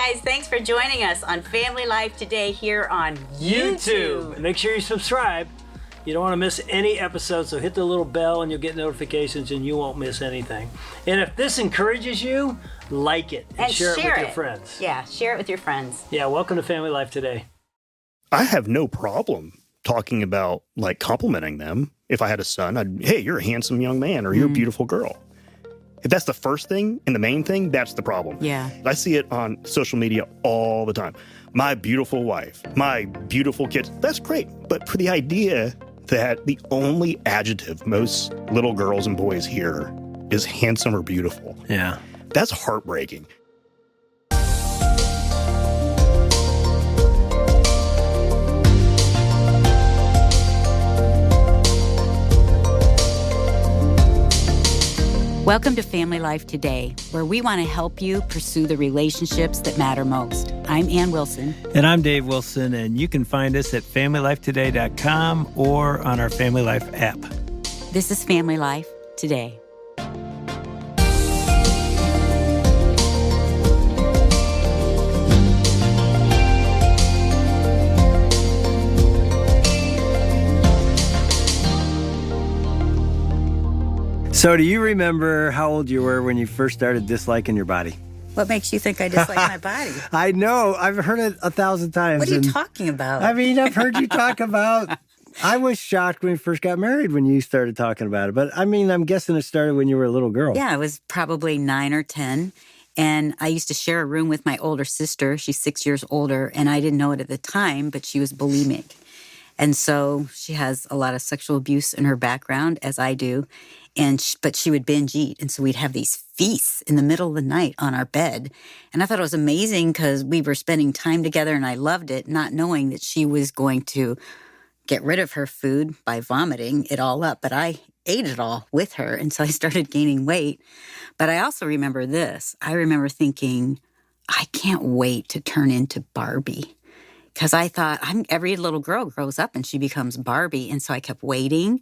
guys, thanks for joining us on Family Life Today here on YouTube. Make sure you subscribe. You don't want to miss any episodes, so hit the little bell and you'll get notifications and you won't miss anything. And if this encourages you, like it and share it with your friends. Yeah, share it with your friends. Yeah, welcome to Family Life Today. I have no problem talking about, like, complimenting them. If I had a son, hey, you're a handsome young man or you're a beautiful girl. If that's the first thing and the main thing, that's the problem. Yeah. I see it on social media all the time. My beautiful wife, my beautiful kids, that's great. But for the idea that the only adjective most little girls and boys hear is handsome or beautiful. Yeah. That's heartbreaking. Welcome to Family Life Today, where we want to help you pursue the relationships that matter most. I'm Ann Wilson. And I'm Dave Wilson, and you can find us at FamilyLifeToday.com or on our Family Life app. This is Family Life Today. So do you remember how old you were when you first started disliking your body? What makes you think I dislike my body? I know. I've heard it 1,000 times. What are you talking about? I mean, I've heard you talk about... I was shocked when we first got married when you started talking about it. But, I mean, I'm guessing it started when you were a little girl. Yeah, I was probably 9 or 10. And I used to share a room with my older sister. She's 6 years older. And I didn't know it at the time, but she was bulimic. And so she has a lot of sexual abuse in her background, as I do. But she would binge eat. And so we'd have these feasts in the middle of the night on our bed. And I thought it was amazing because we were spending time together and I loved it, not knowing that she was going to get rid of her food by vomiting it all up. But I ate it all with her. And so I started gaining weight. But I also remember this. I remember thinking, I can't wait to turn into Barbie. Because I thought, every little girl grows up and she becomes Barbie. And so I kept waiting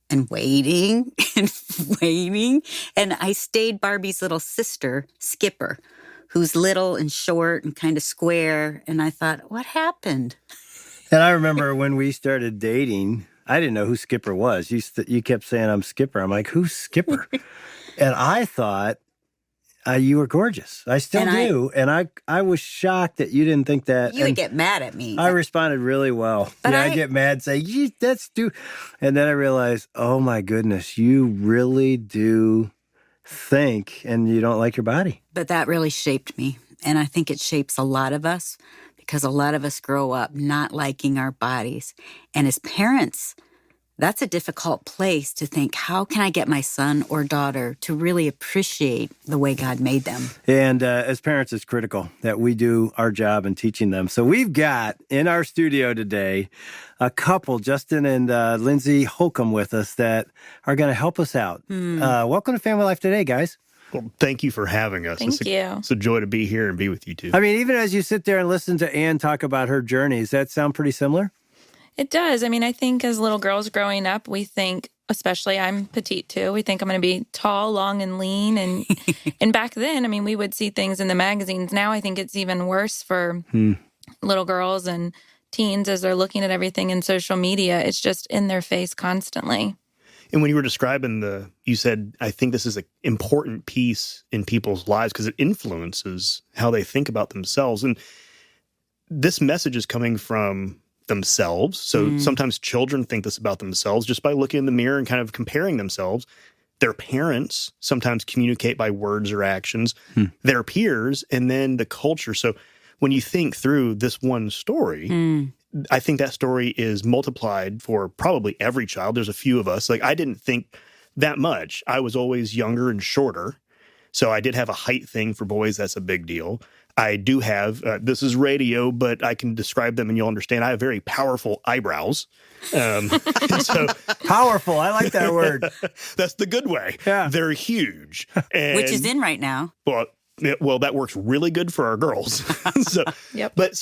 and waiting and waiting. And I stayed Barbie's little sister, Skipper, who's little and short and kind of square. And I thought, what happened? And I remember when we started dating, I didn't know who Skipper was. You kept saying, I'm Skipper. I'm like, who's Skipper? And I thought you were gorgeous. I still do. And I was shocked that you didn't think that. You would get mad at me. I responded really well. But I get mad, say, that's stupid. And then I realized, oh my goodness, you really do think and you don't like your body. But that really shaped me. And I think it shapes a lot of us because a lot of us grow up not liking our bodies. And as parents, that's a difficult place to think, how can I get my son or daughter to really appreciate the way God made them? And as parents, it's critical that we do our job in teaching them. So we've got in our studio today a couple, Justin and Lindsey Holcomb, with us that are going to help us out. Welcome to Family Life Today, guys. Well, thank you for having us. Thank you. It's a joy to be here and be with you, too. I mean, even as you sit there and listen to Ann talk about her journey, does that sound pretty similar? It does. I mean, I think as little girls growing up, we think, especially I'm petite too, we think I'm going to be tall, long, and lean. And back then, I mean, we would see things in the magazines. Now I think it's even worse for little girls and teens as they're looking at everything in social media. It's just in their face constantly. And when you were describing you said, I think this is an important piece in people's lives because it influences how they think about themselves. And this message is coming from themselves. So sometimes children think this about themselves just by looking in the mirror and kind of comparing themselves. Their parents sometimes communicate by words or actions, their peers, and then the culture. So when you think through this one story, I think that story is multiplied for probably every child. There's a few of us. Like, I didn't think that much. I was always younger and shorter. So I did have a height thing for boys. That's a big deal. I do have, this is radio, but I can describe them and you'll understand. I have very powerful eyebrows. So powerful. I like that word. That's the good way. Yeah. They're huge. And, Which is in right now. Well, that works really good for our girls. So, Yep. But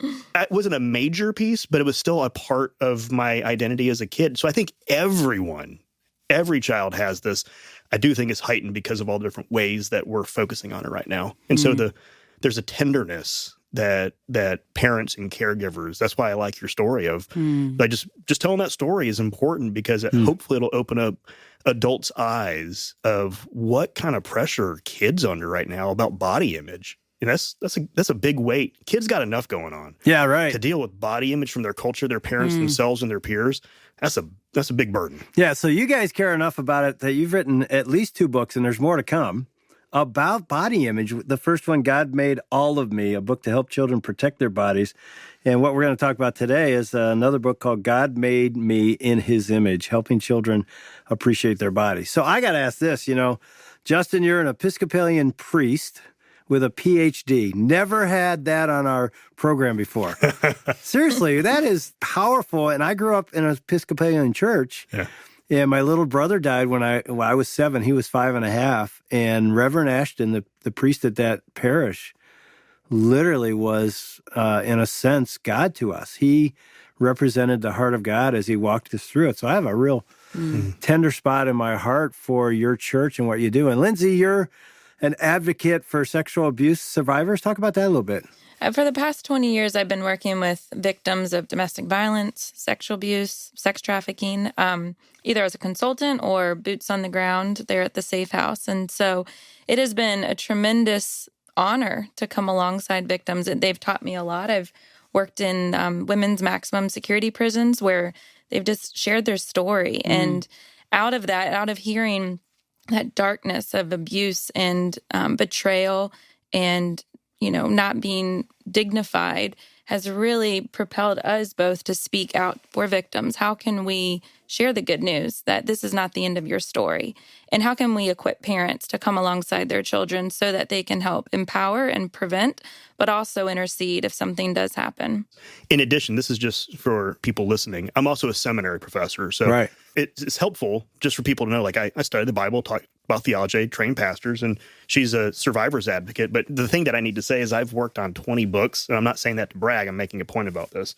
it wasn't a major piece, but it was still a part of my identity as a kid. So I think every child has this. I do think it's heightened because of all the different ways that we're focusing on it right now. And so the there's a tenderness that parents and caregivers, that's why I like your story of like just telling that story is important because hopefully it'll open up adults' eyes of what kind of pressure kids under right now about body image. And that's a big weight. Kids got enough going on. Yeah, right. To deal with body image from their culture, their parents themselves and their peers, that's a big burden. Yeah, so you guys care enough about it that you've written at least 2 books, and there's more to come, about body image. The first one, God Made All of Me, a book to help children protect their bodies. And what we're going to talk about today is another book called God Made Me in His Image, helping children appreciate their bodies. So I got to ask this, Justin, you're an Episcopalian priest with a PhD. Never had that on our program before. Seriously, that is powerful. And I grew up in an Episcopalian church. Yeah. And my little brother died when I was 7. He was 5.5. And Reverend Ashton, the priest at that parish, literally was, in a sense, God to us. He represented the heart of God as he walked us through it. So I have a real tender spot in my heart for your church and what you do. And Lindsey, you're an advocate for sexual abuse survivors. Talk about that a little bit. For the past 20 years, I've been working with victims of domestic violence, sexual abuse, sex trafficking, either as a consultant or boots on the ground there at the Safe House. And so it has been a tremendous honor to come alongside victims. They've taught me a lot. I've worked in women's maximum security prisons where they've just shared their story. And out of that, out of hearing that darkness of abuse and betrayal and not being dignified has really propelled us both to speak out for victims. How can we share the good news that this is not the end of your story? And how can we equip parents to come alongside their children so that they can help empower and prevent, but also intercede if something does happen? In addition, this is just for people listening. I'm also a seminary professor. So it's helpful just for people to know, like I studied the Bible, talk about theology, trained pastors, and she's a survivor's advocate. But the thing that I need to say is I've worked on 20 books, and I'm not saying that to brag. I'm making a point about this.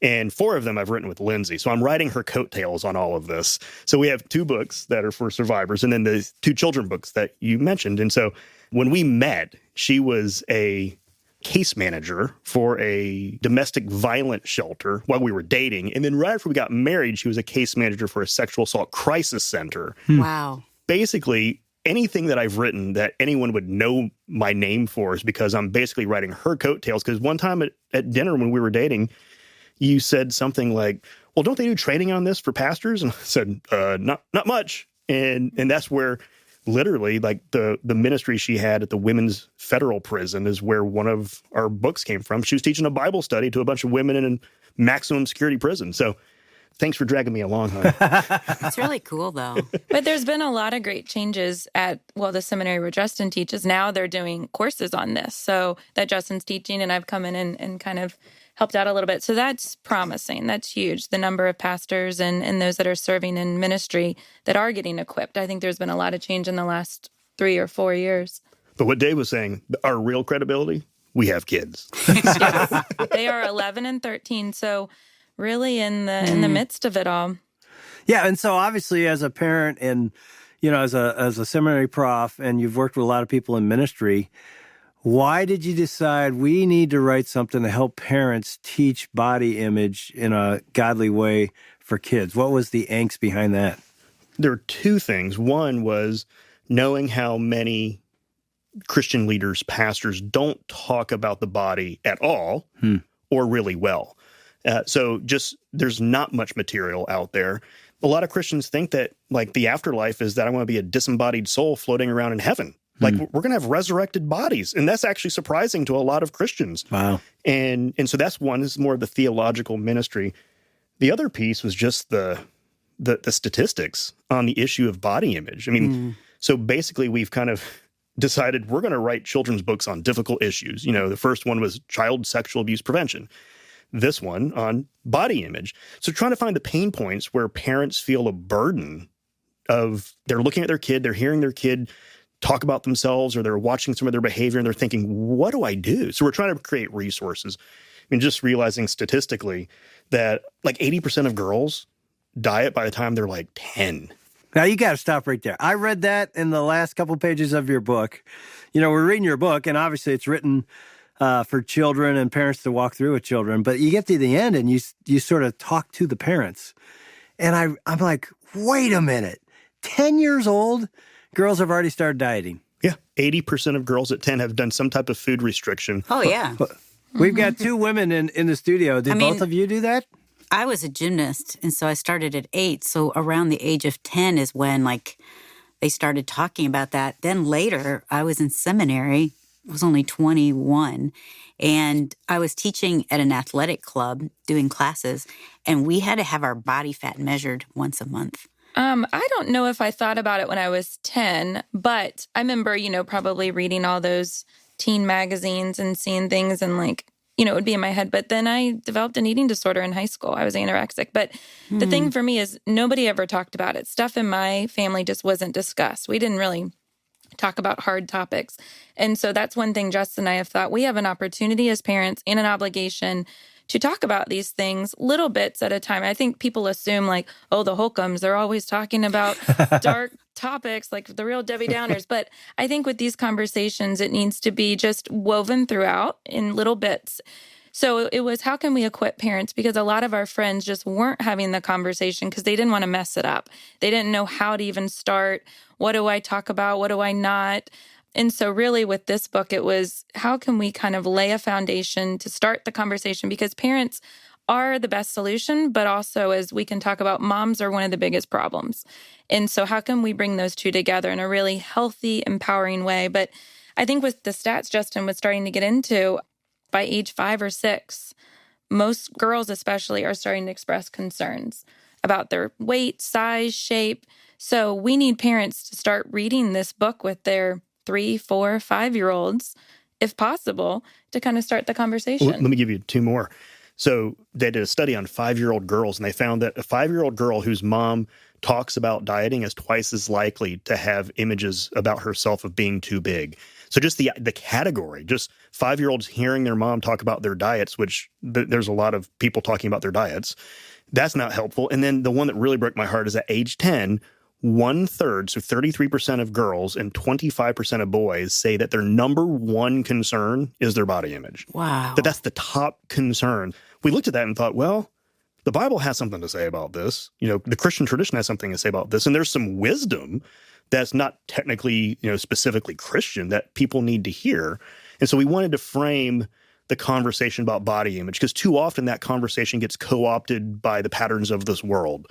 And 4 of them I've written with Lindsey. So I'm riding her coattails on all of this. So we have 2 books that are for survivors and then the 2 children books that you mentioned. And so when we met, she was a case manager for a domestic violence shelter while we were dating. And then right after we got married, she was a case manager for a sexual assault crisis center. Wow. Basically, anything that I've written that anyone would know my name for is because I'm basically writing her coattails. Because one time at dinner when we were dating, you said something like, well, don't they do training on this for pastors? And I said, not much. And that's where literally like the ministry she had at the women's federal prison is where one of our books came from. She was teaching a Bible study to a bunch of women in a maximum security prison. So thanks for dragging me along, huh? It's really cool, though. But there's been a lot of great changes at, the seminary where Justin teaches. Now they're doing courses on this. So that Justin's teaching, and I've come in and kind of helped out a little bit. So that's promising. That's huge. The number of pastors and those that are serving in ministry that are getting equipped. I think there's been a lot of change in the last 3 or 4 years. But what Dave was saying, our real credibility, we have kids. Yes. They are 11 and 13. So really in the midst of it all. Yeah, and so obviously as a parent and, as a seminary prof, and you've worked with a lot of people in ministry, why did you decide we need to write something to help parents teach body image in a godly way for kids? What was the angst behind that? There are 2 things. One was knowing how many Christian leaders, pastors, don't talk about the body at all or really well. So just there's not much material out there. A lot of Christians think that like the afterlife is that I want to be a disembodied soul floating around in heaven. Like we're going to have resurrected bodies. And that's actually surprising to a lot of Christians. Wow. And so that's one, is more of the theological ministry. The other piece was just the statistics on the issue of body image. I mean, so basically we've kind of decided we're going to write children's books on difficult issues. The first one was child sexual abuse prevention. This one on body image. So trying to find the pain points where parents feel a burden of they're looking at their kid, they're hearing their kid talk about themselves, or they're watching some of their behavior and they're thinking, what do I do? So we're trying to create resources. I mean, just realizing statistically that like 80% of girls die by the time they're like 10. Now, you got to stop right there. I read that in the last couple pages of your book. We're reading your book, and obviously it's written for children and parents to walk through with children. But you get to the end, and you sort of talk to the parents. And I'm like, wait a minute. 10 years old, girls have already started dieting. Yeah, 80% of girls at 10 have done some type of food restriction. Oh, yeah. We've got two women in the studio. Did both of you do that? I was a gymnast, and so I started at 8. So around the age of 10 is when, they started talking about that. Then later, I was in seminary. I was only 21, and I was teaching at an athletic club, doing classes, and we had to have our body fat measured once a month. I don't know if I thought about it when I was 10, but I remember, probably reading all those teen magazines and seeing things and it would be in my head. But then I developed an eating disorder in high school. I was anorexic. But the thing for me is nobody ever talked about it. Stuff in my family just wasn't discussed. We didn't really talk about hard topics. And so that's one thing Justin and I have thought. We have an opportunity as parents and an obligation to talk about these things little bits at a time. I think people assume the Holcombs, they're always talking about dark topics, like the real Debbie Downers. But I think with these conversations, it needs to be just woven throughout in little bits. So it was, how can we equip parents? Because a lot of our friends just weren't having the conversation because they didn't want to mess it up. They didn't know how to even start. What do I talk about? What do I not? And so really with this book, it was, how can we kind of lay a foundation to start the conversation? Because parents are the best solution, but also, as we can talk about, moms are one of the biggest problems. And so how can we bring those two together in a really healthy, empowering way? But I think with the stats Justin was starting to get into, by age 5 or 6, most girls especially are starting to express concerns about their weight, size, shape. So we need parents to start reading this book with their 3, 4, 5-year-olds, if possible, to kind of start the conversation. Well, let me give you 2 more. So they did a study on 5-year-old girls, and they found that a 5-year-old girl whose mom talks about dieting is twice as likely to have images about herself of being too big. So just the category, just 5-year-olds hearing their mom talk about their diets, which there's a lot of people talking about their diets, that's not helpful. And then the one that really broke my heart is at age 10, 1/3, so 33% of girls and 25% of boys say that their number one concern is their body image. Wow. That's the top concern. We looked at that and thought, well, the Bible has something to say about this. The Christian tradition has something to say about this. And there's some wisdom that's not technically, specifically Christian that people need to hear. And so we wanted to frame the conversation about body image because too often that conversation gets co-opted by the patterns of this world.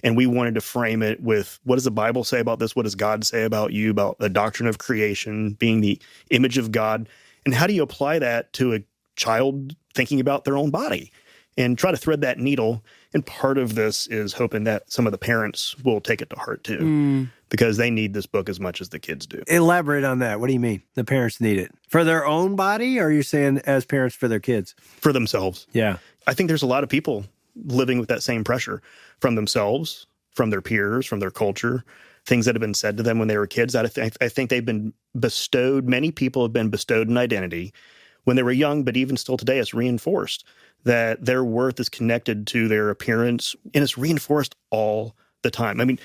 And we wanted to frame it with, what does the Bible say about this? What does God say about you, about the doctrine of creation, being the image of God? And how do you apply that to a child thinking about their own body? And try to thread that needle. And part of this is hoping that some of the parents will take it to heart too, because they need this book as much as the kids do. Elaborate on that. What do you mean? The parents need it for their own body, or are you saying as parents for their kids? For themselves. Yeah. I think there's a lot of people living with that same pressure from themselves, from their peers, from their culture, things that have been said to them when they were kids. I think they've been bestowed, many people have been bestowed an identity when they were young, but even still today, it's reinforced that their worth is connected to their appearance, and it's reinforced all the time. I mean,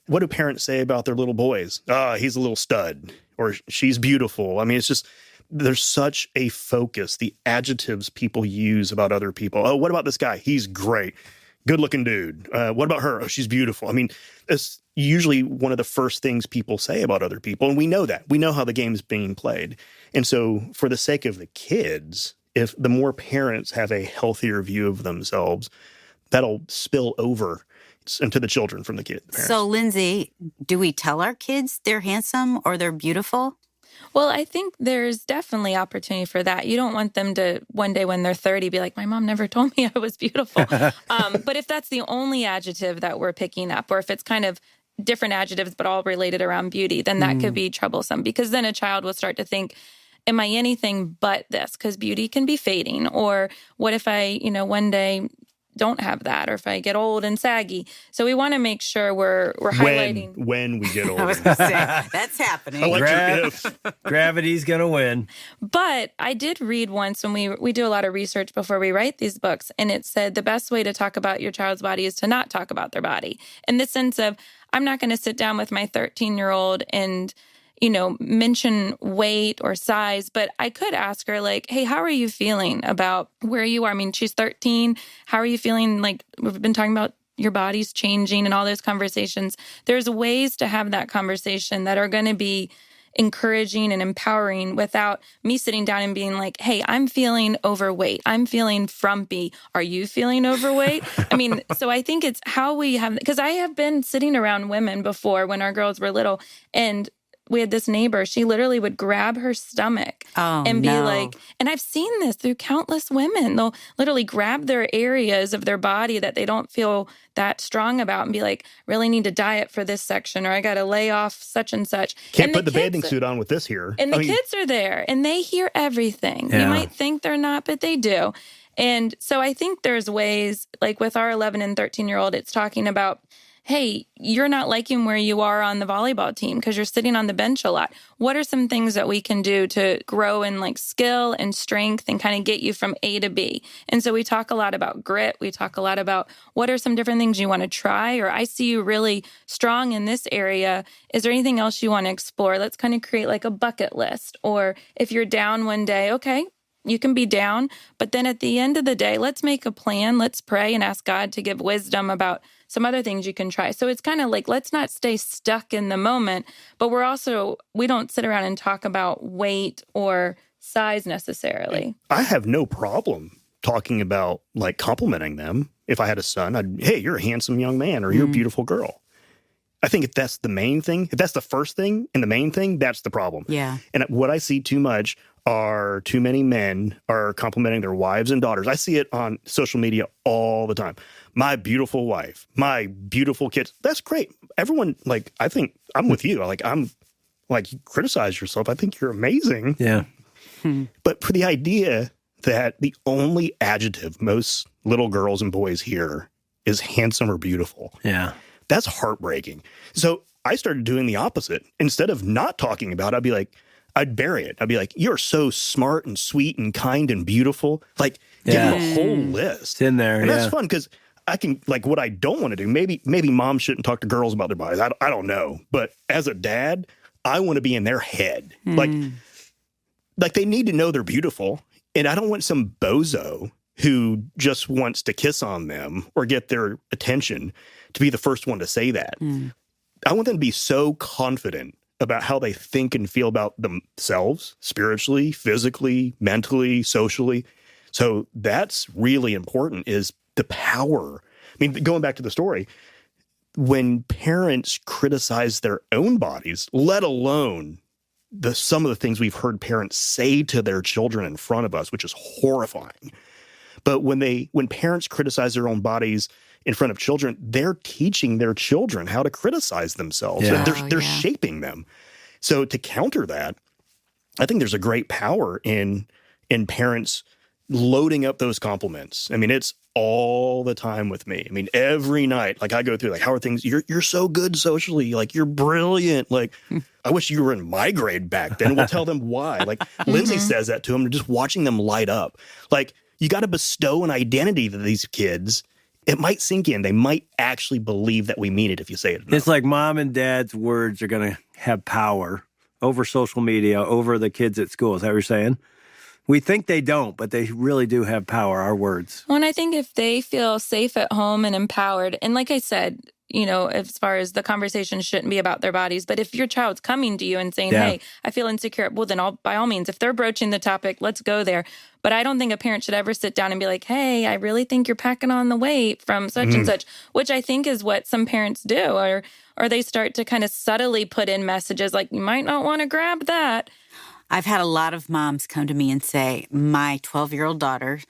what do parents say about their little boys? He's a little stud, or she's beautiful. I mean, it's just, there's such a focus, the adjectives people use about other people. Oh, what about this guy? He's great. Good-looking dude. What about her? Oh, she's beautiful. I mean, it's usually one of the first things people say about other people, and we know that. We know how the game's being played. And so for the sake of the kids, if the more parents have a healthier view of themselves, that'll spill over into the children from the kids. So, Lindsey, do we tell our kids they're handsome or they're beautiful? Well, I think there's definitely opportunity for that. You don't want them to one day when they're 30 be like, my mom never told me I was beautiful. But if that's the only adjective that we're picking up, or if it's kind of different adjectives but all related around beauty, then that could be troublesome, because then a child will start to think, am I anything but this? Because beauty can be fading. Or what if I, one day don't have that, or if I get old and saggy. So we want to make sure we're highlighting. When we get I was older. going to say, that's happening. I like your if. Gravity's going to win. But I did read once when we do a lot of research before we write these books, and it said the best way to talk about your child's body is to not talk about their body. In the sense of, I'm not going to sit down with my 13-year-old and, mention weight or size, but I could ask her like, hey, how are you feeling about where you are? I mean, she's 13. How are you feeling? Like, we've been talking about your body's changing and all those conversations. There's ways to have that conversation that are going to be encouraging and empowering without me sitting down and being like, hey, I'm feeling overweight. I'm feeling frumpy. Are you feeling overweight? I mean, so I think it's how we have, because I have been sitting around women before when our girls were little, and we had this neighbor, she literally would grab her stomach and be like, and I've seen this through countless women. They'll literally grab their areas of their body that they don't feel that strong about and be like, really need to diet for this section, or I got to lay off such and such. Can't put the bathing suit on with this here. And the kids are there and they hear everything. Yeah. You might think they're not, but they do. And so I think there's ways, like with our 11 and 13-year-old, it's talking about, hey, you're not liking where you are on the volleyball team because you're sitting on the bench a lot. What are some things that we can do to grow in like skill and strength and kind of get you from A to B? And so we talk a lot about grit. We talk a lot about what are some different things you want to try, or I see you really strong in this area. Is there anything else you want to explore? Let's kind of create like a bucket list. Or if you're down one day, okay, you can be down, but then at the end of the day, let's make a plan. Let's pray and ask God to give wisdom about some other things you can try. So it's kind of like, let's not stay stuck in the moment, but we don't sit around and talk about weight or size necessarily. I have no problem talking about like complimenting them. If I had a son, hey, you're a handsome young man, or you're a beautiful girl. I think if that's the main thing, if that's the first thing and the main thing, that's the problem. Yeah. And what I see too much are too many men are complimenting their wives and daughters. I see it on social media all the time. My beautiful wife, my beautiful kids. That's great. Everyone, like, I think I'm with you. I'm like, you criticize yourself. I think you're amazing. Yeah. But for the idea that the only adjective most little girls and boys hear is handsome or beautiful. Yeah. That's heartbreaking. So I started doing the opposite. Instead of not talking about it, I'd bury it. I'd be like, you're so smart and sweet and kind and beautiful. Like, give them a whole list. It's in there, and that's fun because I can, like, what I don't want to do, maybe mom shouldn't talk to girls about their bodies. I don't know. But as a dad, I want to be in their head. Like they need to know they're beautiful. And I don't want some bozo who just wants to kiss on them or get their attention to be the first one to say that. I want them to be so confident about how they think and feel about themselves, spiritually, physically, mentally, socially. So that's really important, is the power. I mean, going back to the story, when parents criticize their own bodies, let alone some of the things we've heard parents say to their children in front of us, which is horrifying. But when parents criticize their own bodies in front of children, they're teaching their children how to criticize themselves. Yeah. They're shaping them. So to counter that, I think there's a great power in parents loading up those compliments. I mean, it's all the time with me. I mean, every night, like I go through, like, how are things? You're so good socially. Like, you're brilliant. Like, I wish you were in my grade back then. We'll tell them why. Like, Lindsey says that to them, just watching them light up. Like, you got to bestow an identity to these kids. It might sink in. They might actually believe that we mean it if you say it enough. It's like mom and dad's words are going to have power over social media, over the kids at school. Is that what you're saying? We think they don't, but they really do have power, our words. Well, and I think if they feel safe at home and empowered, and like I said, as far as the conversation shouldn't be about their bodies, but if your child's coming to you and saying, hey, I feel insecure, well, then by all means, if they're broaching the topic, let's go there. But I don't think a parent should ever sit down and be like, hey, I really think you're packing on the weight from such and such, which I think is what some parents do, or they start to kind of subtly put in messages like, you might not want to grab that. I've had a lot of moms come to me and say, my 12-year-old daughter,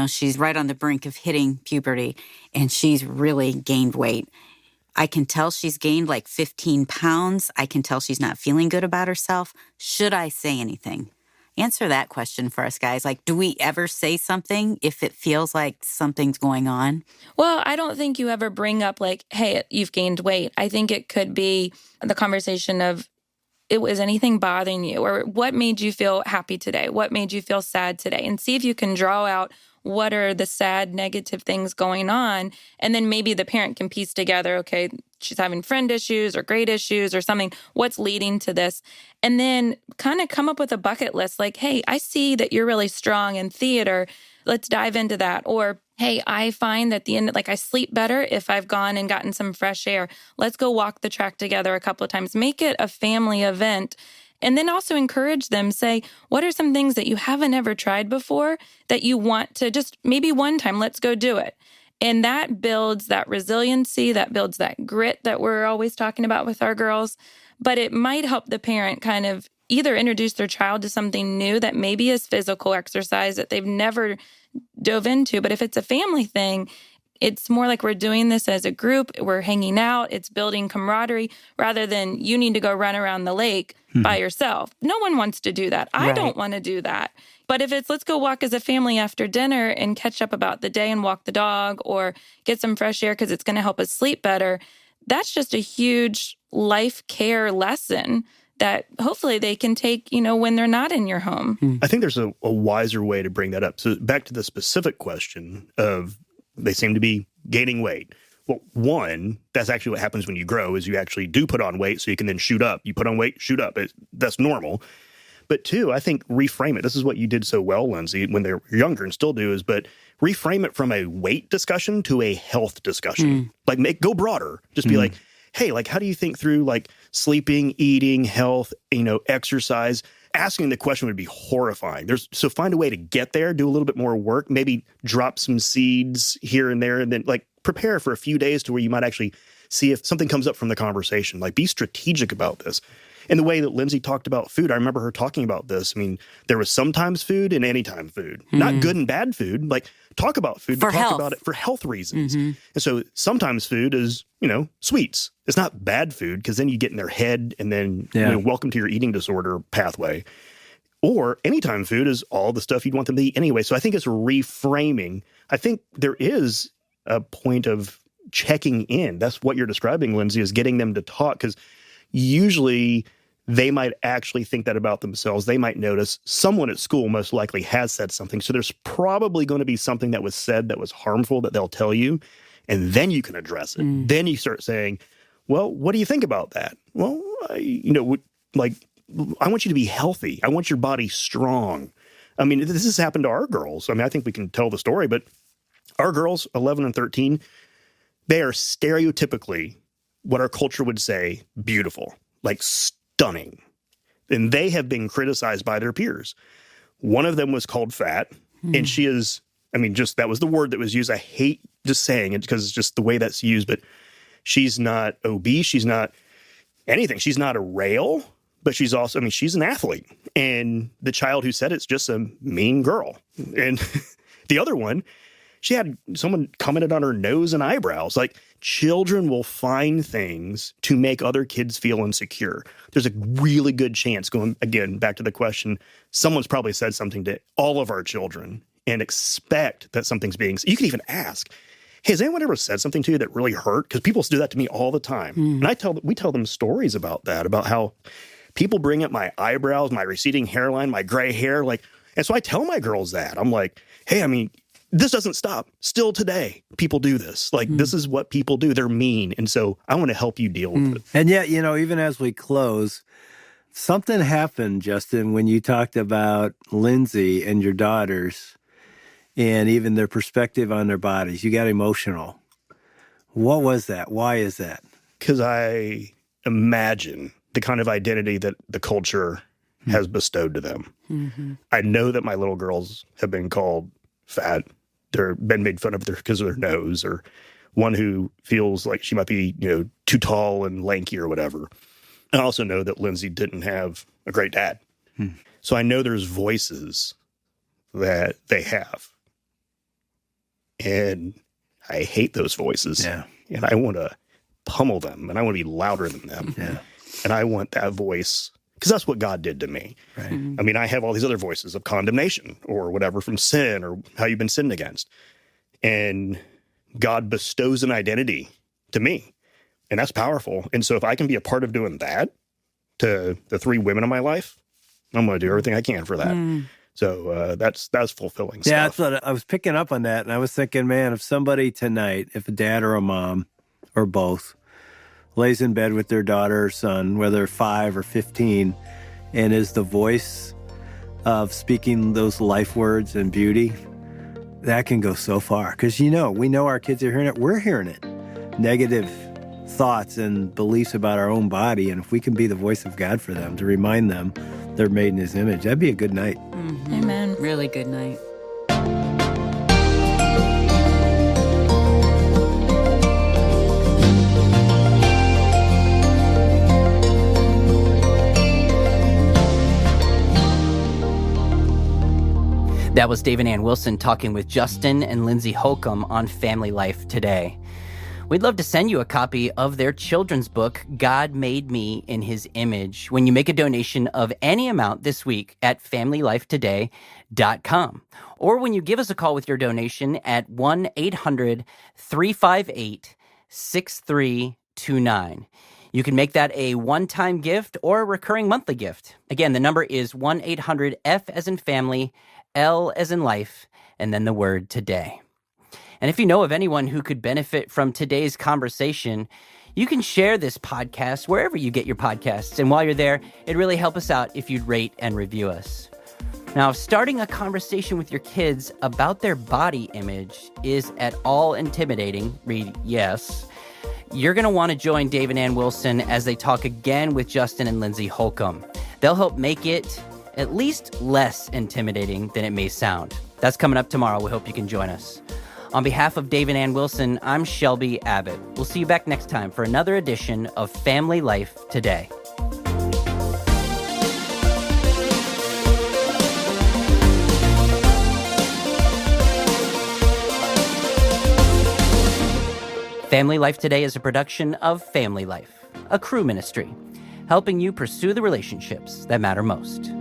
she's right on the brink of hitting puberty, and she's really gained weight. I can tell she's gained like 15 pounds. I can tell she's not feeling good about herself. Should I say anything? Answer that question for us, guys. Like, do we ever say something if it feels like something's going on? Well, I don't think you ever bring up like, hey, you've gained weight. I think it could be the conversation of, is anything bothering you? Or what made you feel happy today? What made you feel sad today? And see if you can draw out what are the sad, negative things going on. And then maybe the parent can piece together, okay, she's having friend issues or grade issues or something. What's leading to this? And then kind of come up with a bucket list like, hey, I see that you're really strong in theater. Let's dive into that. Or, hey, I find that I sleep better if I've gone and gotten some fresh air. Let's go walk the track together a couple of times. Make it a family event. And then also encourage them, say, what are some things that you haven't ever tried before that you want to just maybe one time, let's go do it. And that builds that resiliency, that builds that grit that we're always talking about with our girls. But it might help the parent kind of either introduce their child to something new that maybe is physical exercise that they've never dove into. But if it's a family thing, it's more like we're doing this as a group, we're hanging out, it's building camaraderie, rather than you need to go run around the lake by yourself. No one wants to do that. I don't want to do that. But if it's let's go walk as a family after dinner and catch up about the day and walk the dog or get some fresh air because it's going to help us sleep better, that's just a huge life care lesson that hopefully they can take, when they're not in your home. I think there's a wiser way to bring that up. So back to the specific question of they seem to be gaining weight. Well, one, that's actually what happens when you grow is you actually do put on weight so you can then shoot up. You put on weight, shoot up. That's normal. But two, I think reframe it. This is what you did so well, Lindsey, when they're younger and still do but reframe it from a weight discussion to a health discussion. Like go broader. Just be like, hey, like how do you think through like sleeping, eating, health, exercise? Asking the question would be horrifying. So find a way to get there, do a little bit more work, maybe drop some seeds here and there, and then like prepare for a few days to where you might actually see if something comes up from the conversation. Like be strategic about this. In the way that Lindsey talked about food, I remember her talking about this. I mean, there was sometimes food and anytime food. Not good and bad food. Like talk about food, but talk about it for health reasons. And so sometimes food is, sweets. It's not bad food because then you get in their head and then welcome to your eating disorder pathway. Or anytime food is all the stuff you'd want them to eat anyway. So I think it's reframing. I think there is a point of checking in. That's what you're describing, Lindsey, is getting them to talk because usually they might actually think that about themselves. They might notice someone at school most likely has said something. So there's probably going to be something that was said that was harmful that they'll tell you, and then you can address it. Then you start saying, well, what do you think about that? Well, I want you to be healthy. I want your body strong. I mean, this has happened to our girls. I mean, I think we can tell the story, but our girls, 11 and 13, they are stereotypically what our culture would say beautiful, like stunning. And they have been criticized by their peers. One of them was called fat, and she is, that was the word that was used. I hate just saying it because it's just the way that's used, but she's not obese. She's not anything. She's not a rail, but she's also, she's an athlete. And the child who said it's just a mean girl. And the other one, she had someone commented on her nose and eyebrows. Like, children will find things to make other kids feel insecure. There's a really good chance, going again back to the question, someone's probably said something to all of our children and expect that something's being, you can even ask, hey, has anyone ever said something to you that really hurt? Because people do that to me all the time. And we tell them stories about that, about how people bring up my eyebrows, my receding hairline, my gray hair. And so I tell my girls that. I'm like, hey, this doesn't stop. Still today, people do this. This is what people do. They're mean. And so I want to help you deal with it. And yet, even as we close, something happened, Justin, when you talked about Lindsey and your daughters and even their perspective on their bodies. You got emotional. What was that? Why is that? Because I imagine the kind of identity that the culture has bestowed to them. I know that my little girls have been called fat. They're been made fun of because of their nose, or one who feels like she might be, too tall and lanky or whatever. I also know that Lindsey didn't have a great dad. So I know there's voices that they have. And I hate those voices. Yeah. And I want to pummel them, and I want to be louder than them. Yeah. And I want that voice because that's what God did to me. Right. I mean, I have all these other voices of condemnation or whatever from sin or how you've been sinned against. And God bestows an identity to me, and that's powerful. And so if I can be a part of doing that to the 3 women in my life, I'm going to do everything I can for that. So that's fulfilling stuff. Yeah, that's what I was picking up on that. And I was thinking, man, if somebody tonight, if a dad or a mom or both lays in bed with their daughter or son, whether 5 or 15, and is the voice of speaking those life words and beauty, that can go so far. Because, we know our kids are hearing it. We're hearing it. Negative thoughts and beliefs about our own body. And if we can be the voice of God for them to remind them they're made in his image, that'd be a good night. Mm-hmm. Amen. Really good night. That was Dave and Ann Wilson talking with Justin and Lindsey Holcomb on Family Life Today. We'd love to send you a copy of their children's book, God Made Me in His Image, when you make a donation of any amount this week at FamilyLifeToday.com. Or when you give us a call with your donation at 1-800-358-6329. You can make that a one-time gift or a recurring monthly gift. Again, the number is 1-800-F as in family, L as in life, and then the word today. And if you know of anyone who could benefit from today's conversation, you can share this podcast wherever you get your podcasts. And while you're there, it'd really help us out if you'd rate and review us. Now, if starting a conversation with your kids about their body image is at all intimidating, read yes, you're going to want to join Dave and Ann Wilson as they talk again with Justin and Lindsey Holcomb. They'll help make it at least less intimidating than it may sound. That's coming up tomorrow. We hope you can join us. On behalf of Dave and Ann Wilson, I'm Shelby Abbott. We'll see you back next time for another edition of Family Life Today. Family Life Today is a production of Family Life, a crew ministry, helping you pursue the relationships that matter most.